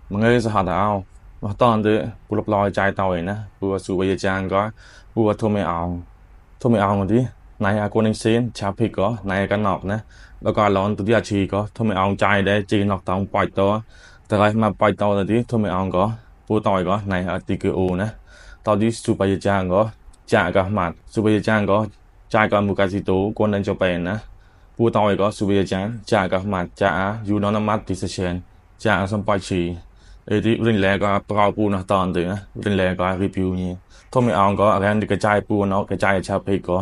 mọi người sẽ hỏi tao mà toàn từ bù lọc lòi trái tàu ấy nè bùa sủ bây giờ chàng có bùa thô mẹ ảo một tí này à cô nên xin chào phê có này cái nọc nèแล้วก็ร้อนตัวที่อาชีก็ทำไมเอาใจได้จีนอกตองปล่อยตัวแต่ไรมาปล่อยตัวตัวที่ทำไมเอาก็ปูต่อยก็ในอาติเกโอนะตอนที่สุปยจางก็จ่าก็หมัดสุปยจางก็จ่ายก็มุกาซิโตกวนนั้นจะเป็นนะปูต่อยก็สุปยจางจ่าก็หมัดจ่าอยู่นอนมัดติเชนจ่าสมปล่อยชีเอที่เรื่องแรกก็ปล่อยปูนะตอนตัวนะเรื่องแรกก็รีวิวนี่ทำไมเอาก็อะไรนี่กระจายปูเนาะกระจายชาวเพก็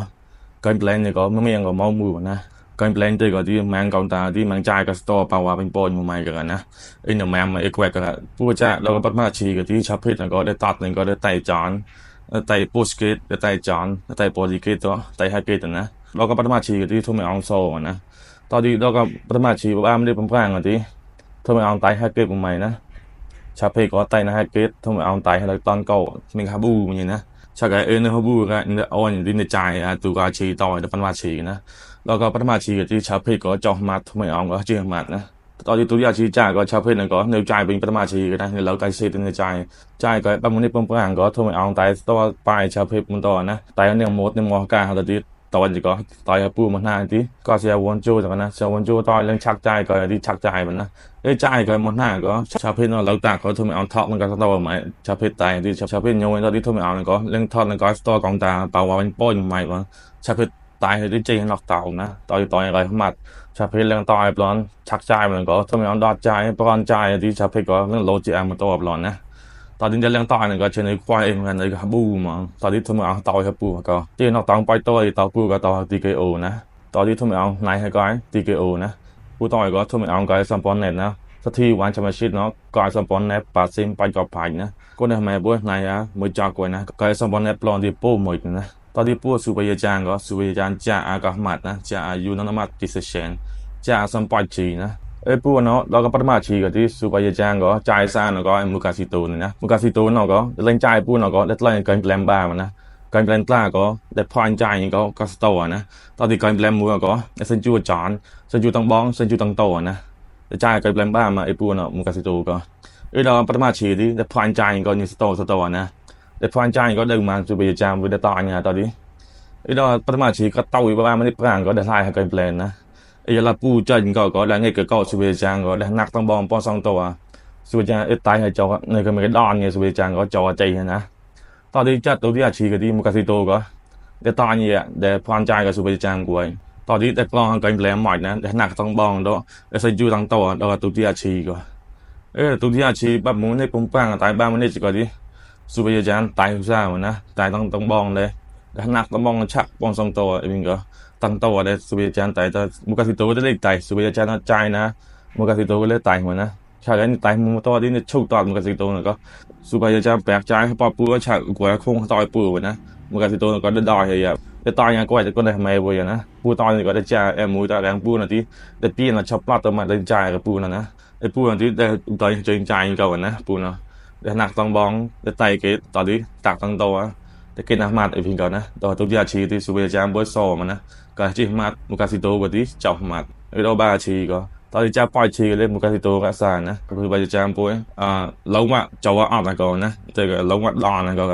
การแปลงเนี่ยก็ไม่ยังก็เมามือนะการแปลงตัวก็ที่มันกองตาที่มันใจก็สตอปาวาเป็นปนมาใหม่กันนะไอ้เนี่ยแมมาเอกแวกกันผู้จ้าเราก็ปัดมาชีกันที่ชาวเพชรก็ได้ตัดหนึ่งก็ได้ไต่จานไต่โพสเกตได้ไต่จานไต่โพลิเกตตัวไต่ไฮเกตนะเราก็ปัดมาชีกันที่ทุ่มเอาโซ่นะตอนที่เราก็ปัดมาชีบ้านไม่ได้ปั๊มแป้งกันที่ทุ่มเอาไต่ไฮเกตมาใหม่นะชาวเพชรก็ไต่นะไฮเกตทุ่มเอาไต่ให้เราตอนเก่ามีคาบูอย่างนี้นะชาวไก่เอ็นเขาบูกันเอาอย่างที่ในใจตัวกาชีต่อยแล้วปัดมาชีนะแล้วก็ปัตมาชีที่ชาวเพชรก็จอมัดทำไมเอาก็เชื่อมัดนะตอนที่ตุยาชีจ่าก็ชาวเพชรนั่นก็เนื้อใจเป็นปัตมาชีก็ได้เราใจเสียในใจก็บางวันนี้ปั๊มปางก็ทำไมเอาตายตัวปลายชาวเพชรมันต่อนะตายเนี่ยหมดเนี่ยมอการเขาตีตอนนี้ก็ตายปูมันหน้าที่ก็เสียวันโจจากนั้นเสียวันโจตายเรื่องชักใจก็ที่ชักใจมันนะใจก็มันหน้าก็ชาวเพชรเราตากเขาทำไมเอาทอมันก็ตัวใหม่ชาวเพชรตายที่ชาวเพชรโยนตอนที่ทำไมเอาก็เรื่องทอดนั่นก็ตัวกองตาเป่าว่าเป็นป้อนใหม่ว่าชาวเพชรตายที่จริงหลอกเต่านะต่อยอะไรขมัดชาเพลเรื่องต่อยปลอนชักใจมันก็ทำไมเอาดอดใจปลอนใจที่ชาเพก็เรื่องโลจิอามันตัวปลอนนะตอนนี้จะเรื่องต่อยนั่นก็เช่นในควายเองกันในฮับบูมั้งตอนที่ทำไมเอาต่อยฮับบูก็ที่นอกต่อยปล่อยตัวต่อบูก็ต่อทีเคโอนะตอนที่ทำไมเอานายให้ก้อยทีเคโอนะผู้ต่อยก็ทำไมเอาก้อยซัมปอนเน็ตนะสักทีวันชมาชิดเนาะก้อยซัมปอนเน็ตปาซิมไปกับไปนะก็ได้ทำไมบุ้ยนายอะมือจักไว้นะก้อยซัมปอนเน็ตปลอนที่โป้หมดนะตอนที่พูดสุบยจางก็สุบยจางจ่าอากามัดนะจ่าอยู่นนมัดติสเชนจ่าสัมปอยชีนะพูดเนาะเราก็ปัตมาชีก็ที่สุบยจางก็จ่ายซานก็มุกาซิโตนนะมุกาซิโตนเนาะก็เล่นจ่ายพูดเนาะก็เล่นเล่นการแปลงบ้ามันนะการแปลงปลาก็ได้พอนจ่ายก็สโตนะตอนที่การแปลงมือก็เซนจูจอนเซนจูตังบ้องเซนจูตังโตนะได้จ่ายการแปลงบ้ามาพูดเนาะมุกาซิโตก็เราปัตมาชีที่ได้พอนจ่ายก็นี่สโตนะแต่พอนจ่ายก็เดินมาสุบยจางวิดตอนเนี่ยตอนนี้เราปัตมาชีก็เต้าอยู่ประมาณไม่ได้ปรางก็ได้ไล่ให้การแปลงนะเราปูจันก็ได้เงี้ยก็สุบยจางก็ได้นักต้องบอลป้อนสองตัวสุบยจางตายให้จอในก็ไม่ได้ดอนเงี้ยสุบยจางก็จอใจนะตอนที่จัดตัวที่อาชีก็ที่มุกาซิโตก็ได้ตอนเนี่ยได้พรใจกับสุบยจางกวยตอนที่ได้กลองการแปลงใหม่นะได้นักต้องบอลด้วยได้ใส่ยูตั้งตัวตัวที่อาชีก็ตัวที่อาชีแบบมึงได้ปุ่มปังตายบ้านมันได้จิก็ที่สุบยจางตายหุ่นซ่ามันนะตายต้องบอลเลยได้นักต้องบอลชักบอลสองตัวเองก็ตั้งตัวได้สุบยจางตายแต่มุกาซิโตก็ได้ตายสุบยจางใจนะมุกาซิโตก็เลยตายหัวนะชากันตายมุกตัวที่เนี่ยชุกตอดมุกาซิโตนะก็สุบยจางแปลกใจให้ปอปูก็ฉากกว่าคงต่อยปูนะมุกาซิโตก็ได้ดอยเหยียบได้ต่อยยังก็จะก็ได้ทำไมบ่อยนะปูต่อยก็ได้จ่ามูตาแรงปูนะที่ได้ปีนนะชอบปลาตัวมันได้จ่ายกับปูนะปูนะที่ได้ต่อยจริงใจก่อนนะปูนะได้หนักต้องบ้องได้ไต่เกตตอนที่ตักตั้งตัวแต่เกตนักมาดเพียงก่อนนะตัวทุกอย่างชีที่สุบยจางบอยโซมันนะก็จีมาดมุกาซิโตบที่จับมาดเราบาชีก็ตอนที่จะปล่อยชีเลยมุกาซิโตก็สานนะก็คือบาจางป่วยลงว่าจะว่าออกนะก่อนนะแต่ก็ลงว่าดอนนะก็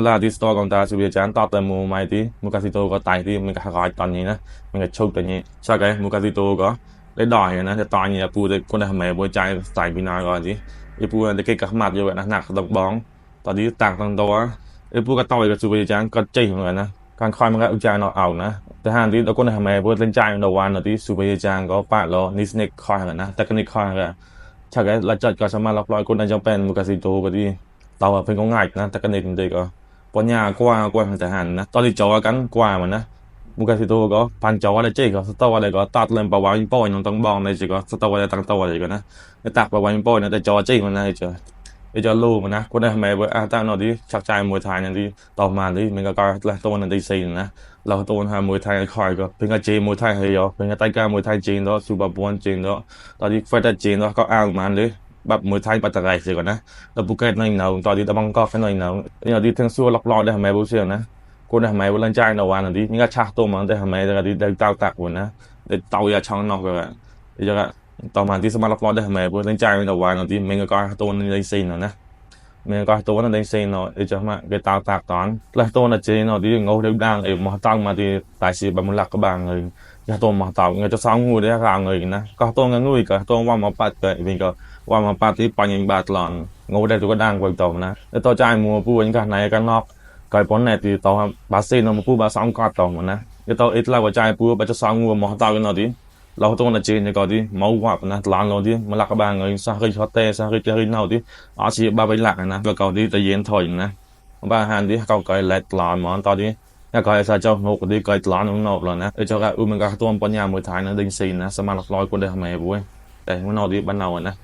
ลาที่สตอร์กองตาสุบยจางต่อเติมมูไม่ที่มุกาซิโตก็ตายที่มันก็หายตอนนี้นะมันก็โชคตอนนี้ใช่ไหมมุกาซิโตก็ได้ดอยนะแต่ตอนนี้ปูได้คนได้ทำไมบอยใจใส่ปีนาก่อนสิปูได้เก็บกับมาดเยอะนะหนักตกบ้องตอนนี้ต่างตั้งตัวปูก็ต่อยกับสุบยจางก็เจ๊งเหมือนกันนะการคอยมันก็อุจจาระเอานะแต่หากที่เราก็ทำไมพวกเล่นใจในวันที่สุบยจางก็ปะล้อนิสเน็กคอยกันนะแต่ก็นิคอยกันถ้าเกิดเราจัดก็สามารถรับรอยคนนั้นจะเป็นมุกาซิโตก็ดีต่อเป็นก็ง่ายนะแต่ก็เน็ตมันเด็กก็ปัญญากว่าทางทหารนะตอนที่จอกันกว่ามันนะมุกาซิโตก็พันจออะไรเจ๊ก็สตออะไรก็ตัดเล่นประวัติป้อยน้องต้องบองในจิก็สตออะไรตั้งตัวอะไรก็นะแต่ตักประวัติป้อยนะแต่จอเจ๊มันนะเจอจะรู้มันนะคนได้ทำไมว่าตั้งนอที่ชักใจมวยไทยนั่นที่ต่อมาที่มันก็ตัวนั้นที่สี่นะเราตัวหามวยไทยคอยก็เป็นกระเจมวยไทยเฮียเป็นกระไตการมวยไทยจีนแล้วซูบาบวนจีนแล้วตอนที่ไฟต์จีนแล้วก็อ้างมันเลยแบบมวยไทยปัตตานีสิก่อนนะแล้วบุกเก็ตนั่งเอาตอนที่ตะบังก็แค่นั่งเอาอย่างที่ทั้งสู้ล็อกล้อได้ทำไมบุเสียนะคนได้ทำไมว่าเล่นใจในวันนั้นที่นี่ก็ชักตัวมันได้ทำไมแต่ที่ได้เต้าตักวันนะได้เต้ายาช่องนอกเลยเดี๋ยวก็ ต่อมาที่สมาร์ทล็อกได้ทำไมพวกตั้งใจมันเอาไว้ตอนที่มันก็ตัวนึงได้ซีนนะมันก็ตัวนั้นได้ซีนเนาะไอ้เจ้ามาcái tao tạc toán làตัวนั้นเจเนาะที่ngô đều đangไอ้มาตั้งมาที่tài xế bằng một lạc các bạn người cáiตัวมาtạo người cho sáng ngủ đấy các ngườiนะก็ตัวงั้นงุ้ยก็ตัวว่ามาปัดก็เป็นก็ว่ามาปัดที่ปัญญาบาตลอนngôได้ตัวก็ดังกว่าตัวนะแล้วตัวใจมัวผู้เป็นกันในกันนอกก็ปนในที่ตัวบาซีเนาะมาผู้บาสองก็ตัวนะcáiตัวít là của traiผู้บาจะsáng ngủมาtạo cái nàoที่เราตัวนั้นเจนก็ที่เมาวับนะหลานเราที่มาลักบางเงินซาเคยช็อตเต้ซาเคยเจอเนาที่อาชีพบ้าไปหลักนะก็เก่าที่ตะเย็นถอยนะบ้าหันที่เก่าไกลแหลกหลานหมอนตอนที่ถ้าไกลซาเจ้าหกที่ไกลหลานของนอกแล้วนะเจ้าก็มันก็ตัวปัญญามวยไทยนะดึงซีนนะสมาร์ทร้อยคนได้ทำไมบุ้ยแต่มันนอกที่บ้านเรานะ